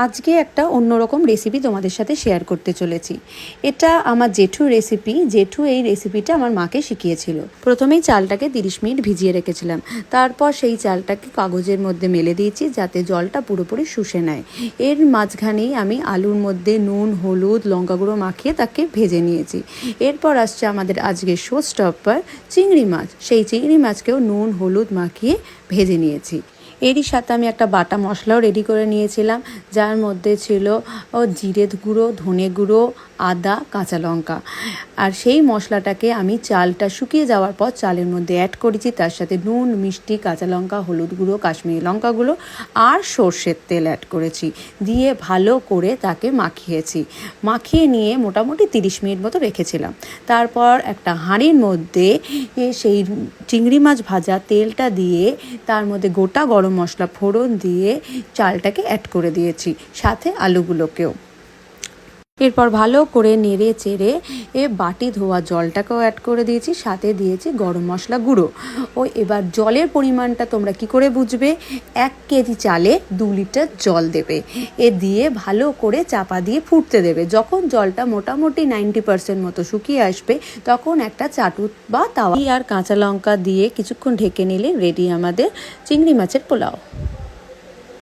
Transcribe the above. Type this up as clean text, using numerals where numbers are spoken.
আজকে একটা অন্যরকম রেসিপি তোমাদের সাথে শেয়ার করতে চলেছি। এটা আমার জেঠুর রেসিপি। জেঠু এই রেসিপিটা আমার মাকে শিখিয়েছিল। প্রথমেই চালটাকে 30 মিনিট ভিজিয়ে রেখেছিলাম, তারপর সেই চালটাকে কাগজের মধ্যে মেলে দিয়েছি যাতে জলটা পুরোপুরি শুষে নেয়। এর মাঝখানেই আমি আলুর মধ্যে নুন, হলুদ, লঙ্কা গুঁড়ো মাখিয়ে তাকে ভেজে নিয়েছি। এরপর আসছে আমাদের আজকের শো স্টপার, চিংড়ি মাছ। সেই চিংড়ি মাছকেও নুন, হলুদ মাখিয়ে ভেজে নিয়েছি। এরই সাথে আমি একটা বাটা মশলাও রেডি করে নিয়েছিলাম, যার মধ্যে ছিল জিরে গুঁড়ো, ধনে গুঁড়ো, আদা, কাঁচা লঙ্কা। আর সেই মশলাটাকে আমি চালটা শুকিয়ে যাওয়ার পর চালের মধ্যে অ্যাড করেছি। তার সাথে নুন, মিষ্টি, কাঁচা লঙ্কা, হলুদ গুঁড়ো, কাশ্মীরি লঙ্কা গুঁড়ো আর সর্ষের তেল অ্যাড করেছি। দিয়ে ভালো করে তাকে মাখিয়ে নিয়ে মোটামুটি 30 মিনিট মতো রেখেছিলাম। তারপর একটা হাঁড়ির মধ্যে সেই চিংড়ি মাছ ভাজা তেলটা দিয়ে তার মধ্যে গোটা গরম মশলা ফোড়ন দিয়ে চালটাকে অ্যাড করে দিয়েছি, সাথে আলুগুলোকেও। এরপর ভালো করে নেড়ে চেড়ে বাটি ধোয়া জলটাকেও অ্যাড করে দিয়েছি, সাথে দিয়েছি গরম মশলা গুঁড়ো। এবার জলের পরিমাণটা তোমরা কি করে বুঝবে? 1 কেজি চালে 2 লিটার জল দেবে। দিয়ে ভালো করে চাপা দিয়ে ফুটতে দেবে। যখন জলটা মোটামুটি 90% মতো শুকিয়ে আসবে, তখন একটা চাটু বা তাওয়া আর কাঁচা লঙ্কা দিয়ে কিছুক্ষণ ঢেকে নিলে রেডি আমাদের চিংড়ি মাছের পোলাও।